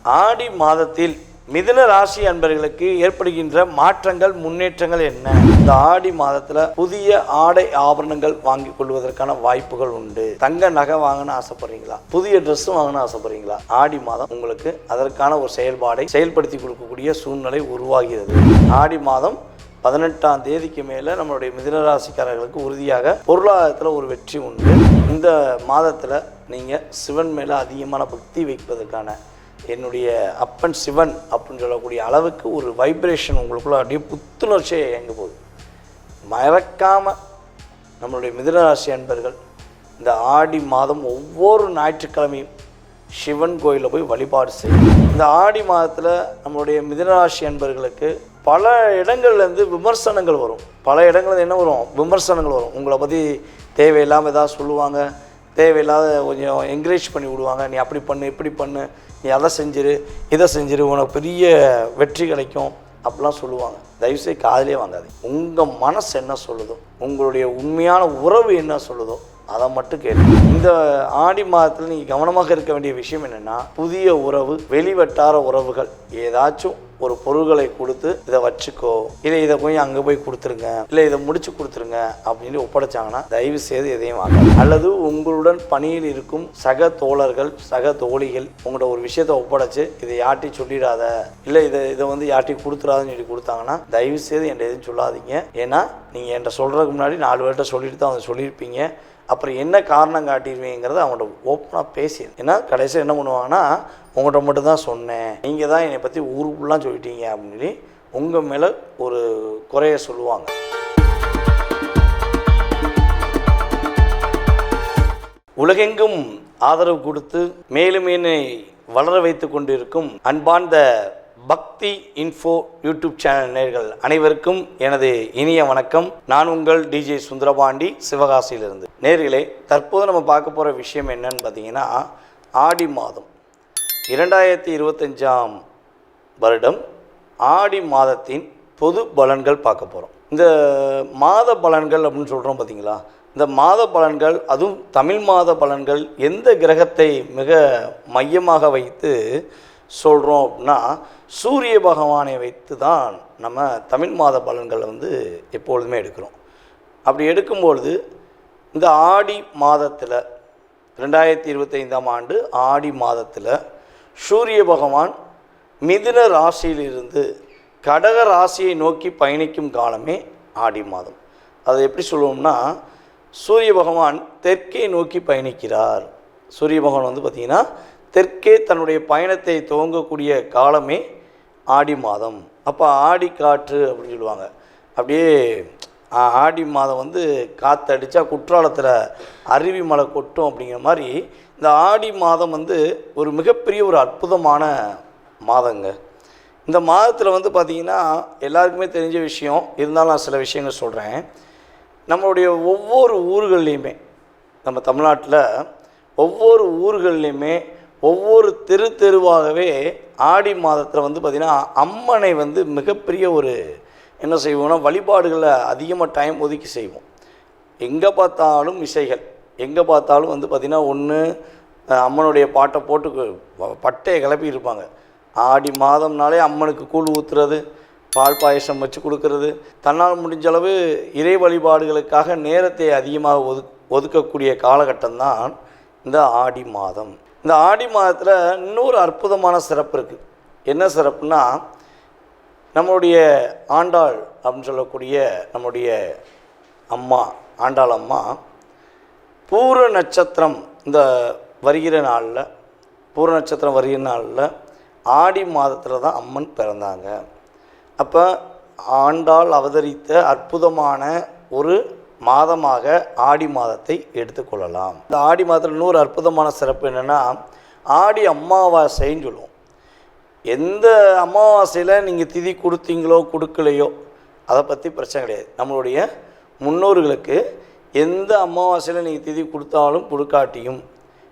ஆடி மாதத்தில் மிதுன ராசி அன்பர்களுக்கு ஏற்படுகின்ற மாற்றங்கள் முன்னேற்றங்கள் என்ன? இந்த ஆடி மாதத்துல புதிய ஆடை ஆபரணங்கள் வாங்கி கொள்வதற்கான வாய்ப்புகள் உண்டு. தங்க நகை வாங்கணும்னு ஆசைப்படுறீங்களா? புதிய ட்ரெஸ் வாங்கணும்னு ஆசைப்படுறீங்களா? ஆடி மாதம் உங்களுக்கு அதற்கான ஒரு செயல்பாடை செயல்படுத்தி கொடுக்கக்கூடிய சூழ்நிலை உருவாகிறது. ஆடி மாதம் 18ஆம் தேதிக்கு மேலே நம்மளுடைய மிதுன ராசிக்காரர்களுக்கு உறுதியாக பொருளாதாரத்தில் ஒரு வெற்றி உண்டு. இந்த மாதத்தில் நீங்கள் சிவன் மேலே அதிகமான பக்தி வைப்பதற்கான என்னுடைய அப்பன் சிவன் அப்படின்னு சொல்லக்கூடிய அளவுக்கு ஒரு வைப்ரேஷன் உங்களுக்குள்ள அப்படியே புத்துணர்ச்சியை இயங்க போகுது. மறக்காமல் நம்மளுடைய மிதுன ராசி அன்பர்கள் இந்த ஆடி மாதம் ஒவ்வொரு ஞாயிற்றுக்கிழமையும் சிவன் கோயிலில் போய் வழிபாடு செய்யும். இந்த ஆடி மாதத்தில் நம்மளுடைய மிதுன ராசி அன்பர்களுக்கு பல இடங்கள்லேருந்து விமர்சனங்கள் வரும். பல இடங்கள்ல என்ன வரும்? விமர்சனங்கள் வரும். உங்களை பற்றி தேவையில்லாமல் ஏதாவது சொல்லுவாங்க, தேவையில்லாத கொஞ்சம் என்கரேஜ் பண்ணி விடுவாங்க. நீ அப்படி பண்ணு, இப்படி பண்ணு, நீ அதை செஞ்சிரு, இதை செஞ்சிரு, உனக்கு பெரிய வெற்றி கிடைக்கும் அப்படிலாம் சொல்லுவாங்க. தயவுசெய்து காதிலே வாங்காது. உங்கள் மனசு என்ன சொல்லுதோ, உங்களுடைய உண்மையான உறவு என்ன சொல்லுதோ அதை மட்டும் கேட்டு. இந்த ஆடி மாதத்தில் நீங்கள் கவனமாக இருக்க வேண்டிய விஷயம் என்னென்னா, புதிய உறவு, வெளிவட்டார உறவுகள் ஏதாச்சும் ஒரு பொருள்களை கொடுத்து இதை வச்சுக்கோ, இதை கொஞ்சம் அங்கே போய் கொடுத்துருங்க, இல்லை இதை முடிச்சு கொடுத்துருங்க அப்படின்னு ஒப்படைச்சாங்கன்னா தயவு செய்து எதையும் வாங்க. அல்லது உங்களுடன் பணியில் இருக்கும் சக தோழர்கள், சக தோழிகள் உங்கள்கிட்ட ஒரு விஷயத்தை ஒப்படைச்சு இதை யார்ட்டி சொல்லிடாத, இல்லை இதை வந்து யார்ட்டி கொடுத்துடாதுன்னு சொல்லி கொடுத்தாங்கன்னா தயவு செய்து என்கிட்ட எதுவும் சொல்லாதீங்க. ஏன்னா நீங்கள் என்கிட்ட சொல்கிறதுக்கு முன்னாடி 4 பேர்கிட்ட சொல்லிட்டு தான் அவங்க சொல்லியிருப்பீங்க. அப்புறம் என்ன காரணம் காட்டிடுவீங்கிறத அவங்கள்ட்ட ஓப்பனாக பேசி. ஏன்னா கடைசியில் என்ன பண்ணுவாங்கன்னா, உங்கள்கிட்ட மட்டும்தான் சொன்னேன், நீங்கள் தான் என்னை பற்றி ஊருக்குள்ளாம் சொல்லிட்டீங்க அப்படின்னு சொல்லி உங்கள் மேலே ஒரு குறைய சொல்லுவாங்க. உலகெங்கும் ஆதரவு கொடுத்து மேலும் என்னை வளர வைத்து கொண்டிருக்கும் அன்பார்ந்த பக்தி இன்ஃபோ யூடியூப் சேனல் நேயர்கள் அனைவருக்கும் எனது இனிய வணக்கம். நான் உங்கள் டிஜே சுந்தரபாண்டி, சிவகாசியிலிருந்து. நேயர்களே, தற்போது நம்ம பார்க்க போகிற விஷயம் என்னன்னு பார்த்தீங்கன்னா, ஆடி மாதம் 2025ஆம் வருடம் ஆடி மாதத்தின் பொது பலன்கள் பார்க்க போகிறோம். இந்த மாத பலன்கள் அப்படின்னு சொல்கிறோம் பார்த்தீங்களா, இந்த மாத பலன்கள், அதுவும் தமிழ் மாத பலன்கள் எந்த கிரகத்தை மிக மையமாக வைத்து சொல்கிறோம் அப்படின்னா, சூரிய பகவானை வைத்து தான் நம்ம தமிழ் மாத பலன்களை வந்து எப்பொழுதுமே எடுக்கிறோம். அப்படி எடுக்கும்பொழுது இந்த ஆடி மாதத்தில் 2025ஆம் ஆண்டு ஆடி மாதத்தில் சூரிய பகவான் மிதுன ராசியிலிருந்து கடக ராசியை நோக்கி பயணிக்கும் காலமே ஆடி மாதம். அதை எப்படி சொல்லுவோம்னா, சூரிய பகவான் தெற்கே நோக்கி பயணிக்கிறார். சூரிய பகவான் வந்து பார்த்திங்கன்னா தெற்கே தன்னுடைய பயணத்தை துவங்கக்கூடிய காலமே ஆடி மாதம். அப்போ ஆடி காற்று அப்படின்னு சொல்லுவாங்க. அப்படியே ஆடி மாதம் வந்து காற்றடிச்சா குற்றாலத்தில் அருவி மலை கொட்டும் அப்படிங்கிற மாதிரி இந்த ஆடி மாதம் வந்து ஒரு மிகப்பெரிய ஒரு அற்புதமான மாதங்க. இந்த மாதத்தில் வந்து பார்த்திங்கன்னா எல்லாருக்குமே தெரிஞ்ச விஷயம் இருந்தாலும் நான் சில விஷயங்கள் சொல்கிறேன். நம்மளுடைய ஒவ்வொரு ஊர்கள்லேயுமே, நம்ம தமிழ்நாட்டில் ஒவ்வொரு ஊர்கள்லேயுமே ஒவ்வொரு தெருவாகவே ஆடி மாதத்தில் வந்து பார்த்திங்கன்னா அம்மனை வந்து மிகப்பெரிய ஒரு என்ன செய்வோம்னா வழிபாடுகளை அதிகமாக டைம் ஒதுக்கி செய்வோம். எங்கே பார்த்தாலும் இசைகள், எங்கே பார்த்தாலும் வந்து பார்த்திங்கன்னா ஒன்று அம்மனுடைய பாட்டை போட்டு பட்டையை கிளப்பி இருப்பாங்க. ஆடி மாதம்னாலே அம்மனுக்கு கூழ் ஊற்றுறது, பால் பாயசம் வச்சு கொடுக்கறது, தன்னால் முடிஞ்ச அளவு இறை வழிபாடுகளுக்காக நேரத்தை அதிகமாக ஒதுக்கக்கூடிய காலகட்டம்தான் இந்த ஆடி மாதம். இந்த ஆடி மாதத்தில் இன்னொரு அற்புதமான சிறப்பு இருக்குது. என்ன சிறப்புனா, நம்மளுடைய ஆண்டாள் அப்படின்னு சொல்லக்கூடிய நம்முடைய அம்மா, ஆண்டாள் அம்மா பூர நட்சத்திரம் இந்த வருகிற நாளில், பூர நட்சத்திரம் வருகிற நாளில் ஆடி மாதத்தில் தான் அம்மன் பிறந்தாங்க. அப்போ ஆண்டாள் அவதரித்த அற்புதமான ஒரு மாதமாக ஆடி மாதத்தை எடுத்துக்கொள்ளலாம். இந்த ஆடி மாதத்தில் இன்னொரு அற்புதமான சிறப்பு என்னென்னா, ஆடி அமாவாசைன்னு சொல்லுவோம். எந்த அமாவாசையில் நீங்கள் திதி கொடுத்தீங்களோ கொடுக்கலையோ அதை பற்றி பிரச்சனை கிடையாது. நம்மளுடைய முன்னோர்களுக்கு எந்த அமாவாசையில் நீங்கள் திதி கொடுத்தாலும் கொடுக்காட்டியும்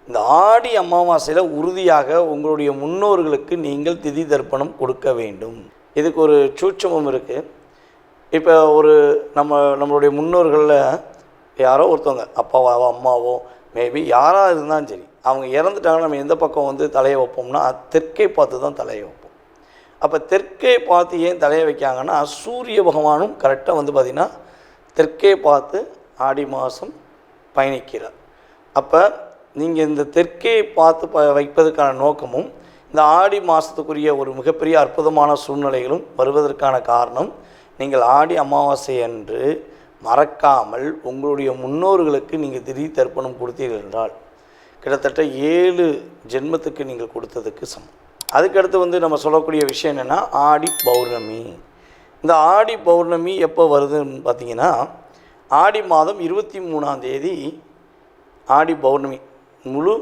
இந்த ஆடி அமாவாசையில் உறுதியாக உங்களுடைய முன்னோர்களுக்கு நீங்கள் திதி தர்ப்பணம் கொடுக்க வேண்டும். இதுக்கு ஒரு சூட்சமம் இருக்குது. இப்போ ஒரு நம்மளுடைய முன்னோர்களில் யாரோ ஒருத்தவங்க, அப்பாவோ அம்மாவோ மேபி யாராக இருந்தாலும் சரி, அவங்க இறந்துட்டாங்கன்னா நம்ம எந்த பக்கம் வந்து தலையை வைப்போம்னா தெற்கை பார்த்து தான் தலையை வைப்போம். அப்போ தெற்கை பார்த்து ஏன் தலையை வைக்காங்கன்னா சூரிய பகவானும் கரெக்டாக வந்து பார்த்திங்கன்னா தெற்கே பார்த்து ஆடி மாதம் பயணிக்கிறார். அப்போ நீங்கள் இந்த தெற்கே பார்த்து வைப்பதற்கான நோக்கமும் இந்த ஆடி மாதத்துக்குரிய ஒரு மிகப்பெரிய அற்புதமான சூழ்நிலைகளும் வருவதற்கான காரணம், நீங்கள் ஆடி அமாவாசை அன்று மறக்காமல் உங்களுடைய முன்னோர்களுக்கு நீங்கள் திடீர் தர்ப்பணம் கொடுத்தீர்கள் என்றால் கிட்டத்தட்ட 7 ஜென்மத்துக்கு நீங்கள் கொடுத்ததுக்கு சமம். அதுக்கடுத்து வந்து நம்ம சொல்லக்கூடிய விஷயம் என்னென்னா ஆடி பௌர்ணமி. இந்த ஆடி பௌர்ணமி எப்போ வருதுன்னு பார்த்திங்கன்னா ஆடி மாதம் 23ஆம் தேதி ஆடி பௌர்ணமி. முழு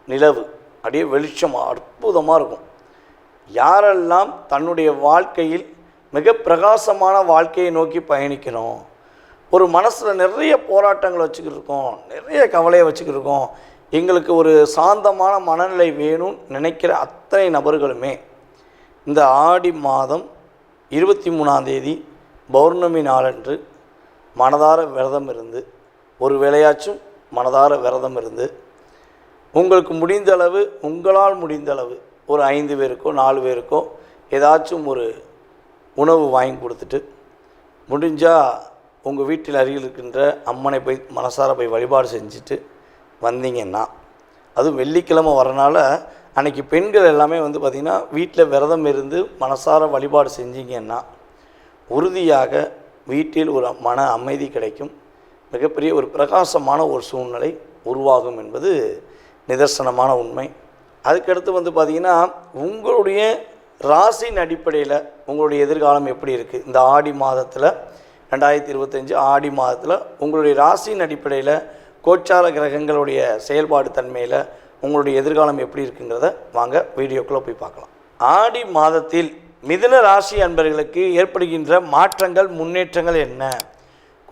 நிலவு அப்படியே வெளிச்சம் அற்புதமாக இருக்கும். யாரெல்லாம் தன்னுடைய வாழ்க்கையில் மிக பிரகாசமான வாழ்க்கையை நோக்கி பயணிக்கணும், ஒரு மனசில் நிறைய போராட்டங்களை வச்சுக்கிட்டு இருக்கோம், நிறைய கவலையை வச்சுக்கிட்டு இருக்கோம், எங்களுக்கு ஒரு சாந்தமான மனநிலை வேணும்னு நினைக்கிற அத்தனை நபர்களுமே இந்த ஆடி மாதம் 23ஆம் தேதி பௌர்ணமி நாளன்று மனதார விரதம் இருந்து, ஒரு வேளையாச்சும் மனதார விரதம் இருந்து, உங்களுக்கு முடிந்தளவு உங்களால் முடிந்தளவு ஒரு 5 பேருக்கோ 4 பேருக்கோ ஏதாச்சும் ஒரு உணவு வாங்கி கொடுத்துட்டு, முடிஞ்சால் உங்கள் வீட்டில் அருகில் இருக்கின்ற அம்மனை போய் மனசார போய் வழிபாடு செஞ்சுட்டு வந்தீங்கன்னா, அதுவும் வெள்ளிக்கிழமை வரனால அன்றைக்கி பெண்கள் எல்லாமே வந்து பார்த்திங்கன்னா வீட்டில் விரதம் இருந்து மனசார வழிபாடு செஞ்சீங்கன்னா உறுதியாக வீட்டில் ஒரு மன அமைதி கிடைக்கும், மிகப்பெரிய ஒரு பிரகாசமான ஒரு சூழ்நிலை உருவாகும் என்பது நிதர்சனமான உண்மை. அதுக்கடுத்து வந்து பார்த்திங்கன்னா உங்களுடைய ராசியின் அடிப்படையில் உங்களுடைய எதிர்காலம் எப்படி இருக்குது, இந்த ஆடி மாதத்தில் 2025 ஆடி மாதத்தில் உங்களுடைய ராசியின் அடிப்படையில் கோச்சார கிரகங்களுடைய செயல்பாடு தன்மையில் உங்களுடைய எதிர்காலம் எப்படி இருக்குங்கிறத வாங்க வீடியோக்குள்ளே போய் பார்க்கலாம். ஆடி மாதத்தில் மிதுன ராசி அன்பர்களுக்கு ஏற்படுகின்ற மாற்றங்கள் முன்னேற்றங்கள் என்ன,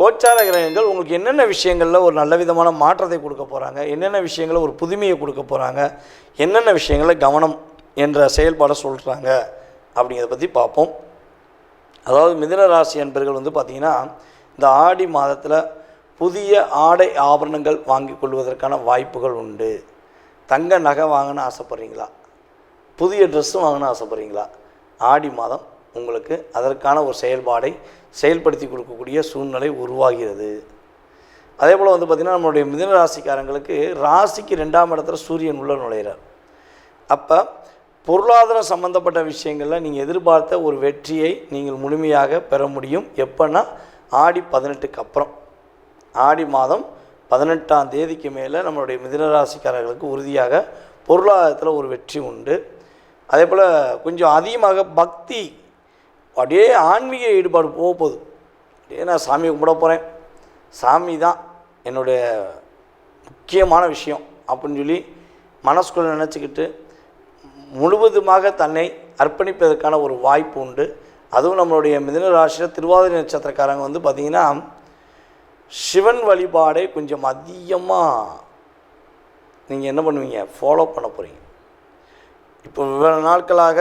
கோச்சார கிரகங்கள் உங்களுக்கு என்னென்ன விஷயங்களில் ஒரு நல்ல விதமான மாற்றத்தை கொடுக்க போகிறாங்க, என்னென்ன விஷயங்களில் ஒரு புதுமையை கொடுக்க போகிறாங்க, என்னென்ன விஷயங்களில் கவனம் என்ற செயல்பாடை சொல்கிறாங்க அப்படிங்கிறத பற்றி பார்ப்போம். அதாவது மிதுன ராசி அன்பர்கள் வந்து பார்த்திங்கன்னா இந்த ஆடி மாதத்தில் புதிய ஆடை ஆபரணங்கள் வாங்கி கொள்வதற்கான வாய்ப்புகள் உண்டு. தங்க நகை வாங்கணும்னு ஆசைப்பட்றீங்களா, புதிய ட்ரெஸ்ஸும் வாங்கணும்னு ஆசைப்பட்றீங்களா, ஆடி மாதம் உங்களுக்கு அதற்கான ஒரு செயல்பாடை செயல்படுத்தி கொடுக்கக்கூடிய சூழ்நிலை உருவாகிறது. அதே போல் வந்து பார்த்திங்கன்னா நம்மளுடைய மிதுன ராசிக்காரங்களுக்கு ராசிக்கு 2ஆம் இடத்துல சூரியன் உள்ள நுழைகிறார். அப்போ பொருளாதாரம் சம்மந்தப்பட்ட விஷயங்களில் நீங்கள் எதிர்பார்த்த ஒரு வெற்றியை நீங்கள் முழுமையாக பெற முடியும். எப்போன்னா ஆடி 18க்கு அப்புறம், ஆடி மாதம் 18ஆம் தேதிக்கு மேலே நம்மளுடைய மிதுன ராசிக்காரர்களுக்கு உறுதியாக பொருளாதாரத்தில் ஒரு வெற்றி உண்டு. அதே போல் கொஞ்சம் அதிகமாக பக்தி, அப்படியே ஆன்மீக ஈடுபாடு போகுது. அப்படியே நான் சாமி கும்பிட போகிறேன், சாமி தான் என்னுடைய முக்கியமான விஷயம் அப்படின்னு சொல்லி மனசுக்குள்ளே நினச்சிக்கிட்டு முழுவதுமாக தன்னை அர்ப்பணிப்பதற்கான ஒரு வாய்ப்பு உண்டு. அதுவும் நம்மளுடைய மிதுன ராசியில் திருவாதிரை நட்சத்திரக்காரங்க வந்து பார்த்திங்கன்னா சிவன் வழிபாடை கொஞ்சம் அதிகமாக நீங்கள் என்ன பண்ணுவீங்க, ஃபாலோ பண்ண போகிறீங்க. இப்போ இவ்வளவு நாட்களாக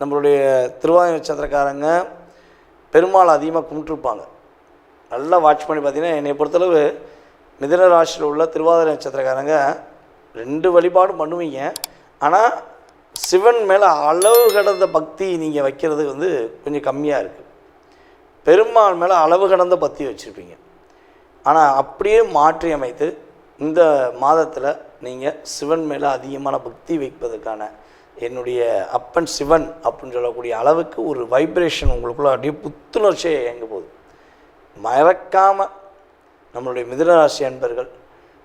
நம்மளுடைய திருவாதிரை நட்சத்திரக்காரங்க பெருமாள் அதிகமாக கும்பிட்டுருப்பாங்க. நல்லா வாட்ச் பண்ணி பார்த்தீங்கன்னா என்னை பொறுத்தளவு மிதுன ராசியில் உள்ள திருவாதிரை நட்சத்திரக்காரங்க 2 வழிபாடும் பண்ணுவீங்க. ஆனால் சிவன் மேலே அளவு கடந்த பக்தி நீங்கள் வைக்கிறது வந்து கொஞ்சம் கம்மியாக இருக்குது. பெருமாள் மேலே அளவு கடந்த பக்தி வச்சுருப்பீங்க. ஆனால் அப்படியே மாற்றி அமைத்து இந்த மாதத்தில் நீங்கள் சிவன் மேலே அதிகமான பக்தி வைப்பதற்கான என்னுடைய அப்பன் சிவன் அப்படின்னு சொல்லக்கூடிய அளவுக்கு ஒரு வைப்ரேஷன் உங்களுக்குள்ள அப்படியே புத்துணர்ச்சியை இயங்க போகுது. மறக்காமல் நம்மளுடைய மிதுனராசி அன்பர்கள்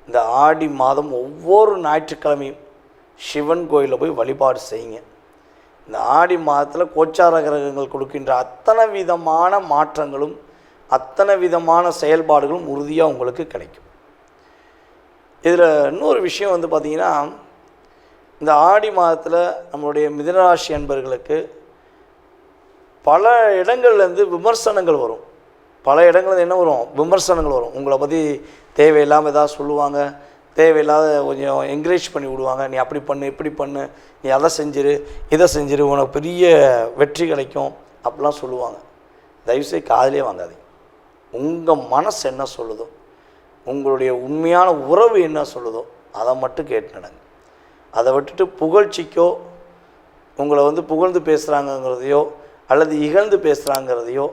இந்த ஆடி மாதம் ஒவ்வொரு ஞாயிற்றுக்கிழமையும் சிவன் கோயிலில் போய் வழிபாடு செய்யுங்க. இந்த ஆடி மாதத்தில் கோச்சார கிரகங்கள் கொடுக்கின்ற அத்தனை விதமான மாற்றங்களும் அத்தனை விதமான செயல்பாடுகளும் உறுதியாக உங்களுக்கு கிடைக்கும். இதில் இன்னொரு விஷயம் வந்து பார்த்திங்கன்னா, இந்த ஆடி மாதத்தில் நம்மளுடைய மிதுனராசி அன்பர்களுக்கு பல இடங்கள்லேருந்து விமர்சனங்கள் வரும். பல இடங்கள்லேருந்து என்ன வரும், விமர்சனங்கள் வரும். உங்களை பற்றி தேவையில்லாமல் ஏதாவது சொல்லுவாங்க, தேவையில்லாத கொஞ்சம் என்கரேஜ் பண்ணி விடுவாங்க. நீ அப்படி பண்ணு, இப்படி பண்ணு, நீ அதை செஞ்சிரு, இதை செஞ்சிரு, உனக்கு பெரிய வெற்றி கிடைக்கும் அப்படிலாம் சொல்லுவாங்க. தயவுசெய்து காதிலே வாங்காதீங்க. உங்கள் மனசு என்ன சொல்லுதோ, உங்களுடைய உண்மையான உறவு என்ன சொல்லுதோ அதை மட்டும் கேட்டு நடங்க. அதை விட்டுட்டு புகழ்ச்சிக்கோ உங்களை வந்து புகழ்ந்து பேசுகிறாங்கங்கிறதையோ அல்லது இகழ்ந்து பேசுகிறாங்கிறதையோ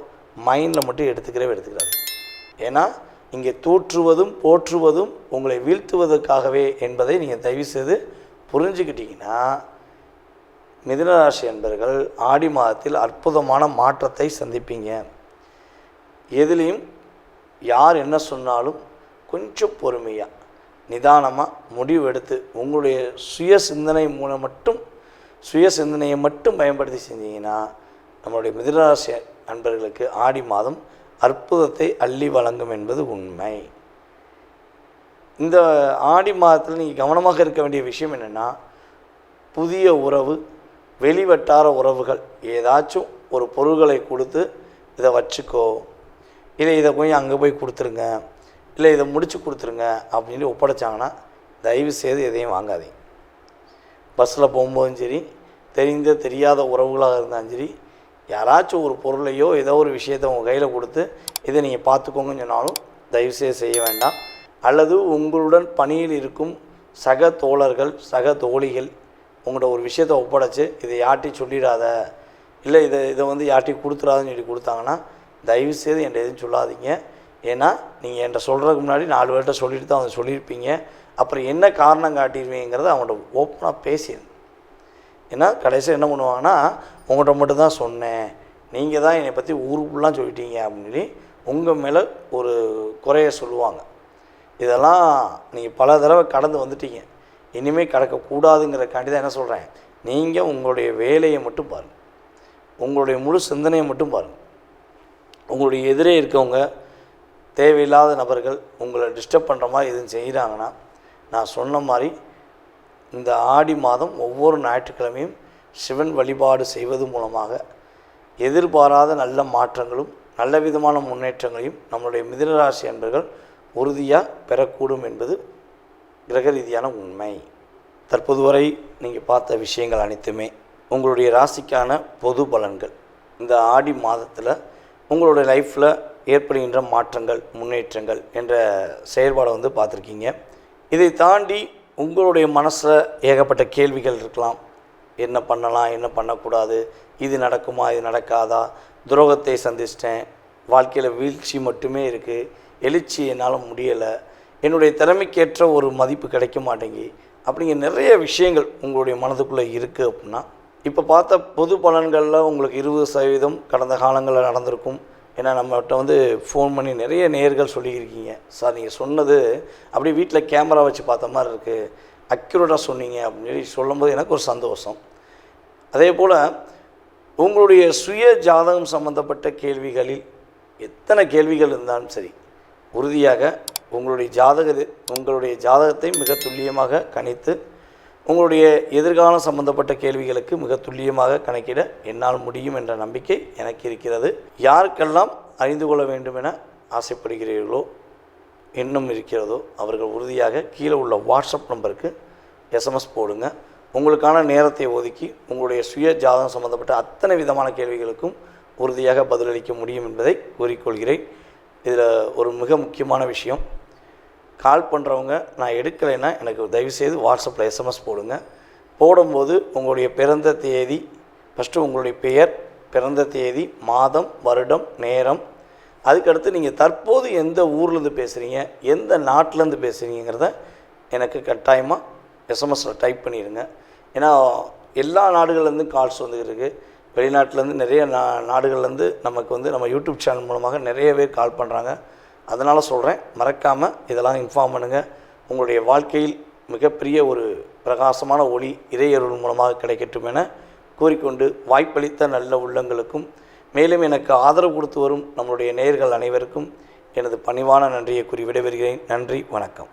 மைண்டில் மட்டும் எடுத்துக்கிறாரு. ஏன்னா இங்கே தூற்றுவதும் போற்றுவதும் உங்களை வீழ்த்துவதற்காகவே என்பதை நீங்கள் தயவுசெய்து புரிஞ்சுக்கிட்டீங்கன்னா மிதுனராசி அன்பர்கள் ஆடி மாதத்தில் அற்புதமான மாற்றத்தை சந்திப்பீங்க. எதுலேயும் யார் என்ன சொன்னாலும் கொஞ்சம் பொறுமையாக நிதானமாக முடிவெடுத்து உங்களுடைய சுய சிந்தனையை மட்டும் பயன்படுத்தி செஞ்சீங்கன்னா நம்மளுடைய மிதுனராசி அன்பர்களுக்கு ஆடி மாதம் அற்புதத்தை அள்ளி வழங்கும் என்பது உண்மை. இந்த ஆடி மாதத்தில் நீங்கள் கவனமாக இருக்க வேண்டிய விஷயம் என்னென்னா, புதிய உறவு, வெளிவட்டார உறவுகள் ஏதாச்சும் ஒரு பொருள்களை கொடுத்து இதை வச்சுக்கோ, இல்லை இதை போய் அங்கே போய் கொடுத்துருங்க, இல்லை இதை முடித்து கொடுத்துருங்க அப்படின்னு ஒப்படைச்சாங்கன்னா தயவு செய்து எதையும் வாங்காதீங்க. பஸ்ஸில் போகும்போதும் சரி, தெரியாத உறவுகளாக இருந்தாலும் சரி, யாராச்சும் ஒரு பொருளையோ ஏதோ ஒரு விஷயத்தை உங்கள் கையில் கொடுத்து இதை நீங்கள் பார்த்துக்கோங்கன்னு சொன்னாலும் தயவுசெய்து செய்ய வேண்டாம். அல்லது உங்களுடன் பணியில் இருக்கும் சக தோழர்கள், சக தோழிகள் உங்கள்கிட்ட ஒரு விஷயத்தை ஒப்படைச்சு இதை யார்ட்டையும் சொல்லிடாத, இல்லை இதை வந்து யார்ட்டையும் கொடுத்துடாதுன்னு சொல்லி கொடுத்தாங்கன்னா தயவுசெய்து என்கிட்ட எதுவும் சொல்லாதீங்க. ஏன்னா நீங்கள் என்கிட்ட சொல்கிறதுக்கு முன்னாடி 4 பேர்கிட்ட சொல்லிட்டு தான் அவங்க சொல்லியிருப்பீங்க. அப்புறம் என்ன காரணம் காட்டிடுவீங்கிறத அவங்கள்ட்ட ஓப்பனாக பேசிடுங்க. ஏன்னா கடைசியாக என்ன பண்ணுவாங்கன்னா, உங்கள்கிட்ட மட்டும் தான் சொன்னேன், நீங்கள் தான் என்னை பற்றி ஊருக்குள்ளாம் சொல்லிட்டீங்க அப்படின்னு சொல்லி உங்கள் மேலே ஒரு குறைய சொல்லுவாங்க. இதெல்லாம் நீங்கள் பல தடவை கடந்து வந்துட்டீங்க. இனிமேல் கடக்கக்கூடாதுங்கிறக்காண்டி தான் என்ன சொல்கிறேன், நீங்கள் உங்களுடைய வேலையை மட்டும் பாருங்கள், உங்களுடைய முழு சிந்தனையை மட்டும் பாருங்கள். உங்களுடைய எதிரே இருக்கவங்க தேவையில்லாத நபர்கள் உங்களை டிஸ்டர்ப் பண்ணுற மாதிரி எதுவும் செய்கிறாங்கன்னா, நான் சொன்ன மாதிரி இந்த ஆடி மாதம் ஒவ்வொரு ஞாயிற்றுக்கிழமையும் சிவன் வழிபாடு செய்வது மூலமாக எதிர்பாராத நல்ல மாற்றங்களும் நல்ல விதமான முன்னேற்றங்களையும் நம்மளுடைய மிதுனராசி அன்பர்கள் உறுதியாக பெறக்கூடும் என்பது கிரக ரீதியான உண்மை. தற்போது வரை நீங்கள் பார்த்த விஷயங்கள் அனைத்துமே உங்களுடைய ராசிக்கான பொது பலன்கள். இந்த ஆடி மாதத்தில் உங்களுடைய லைஃப்பில் ஏற்படுகின்ற மாற்றங்கள், முன்னேற்றங்கள் என்ற செயல்பாடை வந்து பார்த்துருக்கீங்க. இதை தாண்டி உங்களுடைய மனசில் ஏகப்பட்ட கேள்விகள் இருக்கலாம். என்ன பண்ணலாம், என்ன பண்ணக்கூடாது, இது நடக்குமா, இது நடக்காதா, துரோகத்தை சந்திச்சிட்டேன், வாழ்க்கையில் வீழ்ச்சி மட்டுமே இருக்குது, எழுச்சி என்னால் முடியலை, என்னுடைய திறமைக்கேற்ற ஒரு மதிப்பு கிடைக்க மாட்டேங்கி, அப்படிங்கிற நிறைய விஷயங்கள் உங்களுடைய மனதுக்குள்ளே இருக்குது. அப்படின்னா இப்போ பார்த்த பொது பலன்களில் உங்களுக்கு 20% கடந்த காலங்களில் நடந்திருக்கும். ஏன்னா நம்மகிட்ட வந்து ஃபோன் பண்ணி நிறைய நேயர்கள் சொல்லியிருக்கீங்க, சார் நீங்கள் சொன்னது அப்படியே வீட்டில் கேமரா வச்சு பார்த்த மாதிரி இருக்குது, அக்யூரேட்டாக சொன்னீங்க அப்படின்னு சொல்லி சொல்லும்போது எனக்கு ஒரு சந்தோஷம். அதே போல் உங்களுடைய சுய ஜாதகம் சம்பந்தப்பட்ட கேள்விகளில் எத்தனை கேள்விகள் இருந்தாலும் சரி, உறுதியாக உங்களுடைய ஜாதகத்தை மிக துல்லியமாக கணித்து உங்களுடைய எதிர்காலம் சம்பந்தப்பட்ட கேள்விகளுக்கு மிக துல்லியமாக கணக்கிட என்னால் முடியும் என்ற நம்பிக்கை எனக்கு இருக்கிறது. யாருக்கெல்லாம் அறிந்து கொள்ள வேண்டும் என ஆசைப்படுகிறீர்களோ, எண்ணம் இருக்கிறதோ, அவர்கள் உறுதியாக கீழே உள்ள வாட்ஸ்அப் நம்பருக்கு எஸ்எம்எஸ் போடுங்க. உங்களுக்கான நேரத்தை ஒதுக்கி உங்களுடைய சுய ஜாதகம் சம்பந்தப்பட்ட அத்தனை விதமான கேள்விகளுக்கும் உறுதியாக பதிலளிக்க முடியும் என்பதை கூறிக்கொள்கிறேன். இதில் ஒரு மிக முக்கியமான விஷயம், கால் பண்ணுறவங்க நான் எடுக்கலைன்னா எனக்கு தயவுசெய்து வாட்ஸ்அப்பில் எஸ்எம்எஸ் போடுங்க. போடும்போது உங்களுடைய பிறந்த தேதி, ஃபஸ்ட்டு உங்களுடைய பெயர், பிறந்த தேதி, மாதம், வருடம், நேரம், அதுக்கடுத்து நீங்கள் தற்போது எந்த ஊர்லேருந்து பேசுகிறீங்க, எந்த நாட்டிலேருந்து பேசுகிறீங்கிறத எனக்கு கட்டாயமாக எஸ்எம்எஸில் டைப் பண்ணிடுங்க. ஏன்னா எல்லா நாடுகள்லேருந்து கால்ஸ் வந்துருக்கு, வெளிநாட்டிலேருந்து நிறைய நாடுகள்லேருந்து நமக்கு வந்து நம்ம யூடியூப் சேனல் மூலமாக நிறைய பேர் கால் பண்ணுறாங்க. அதனால் சொல்கிறேன், மறக்காமல் இதெல்லாம் இன்ஃபார்ம் பண்ணுங்கள். உங்களுடைய வாழ்க்கையில் மிகப்பெரிய ஒரு பிரகாசமான ஒளி இறையருள் மூலமாக கிடைக்கட்டும் என கூறிக்கொண்டு, வாய்ப்பளித்த நல்ல உள்ளங்களுக்கும் மேலும் எனக்கு ஆதரவு கொடுத்து வரும் நம்முடைய நேயர்கள் அனைவருக்கும் எனது பணிவான நன்றியை கூறி விடைபெறுகிறேன். நன்றி, வணக்கம்.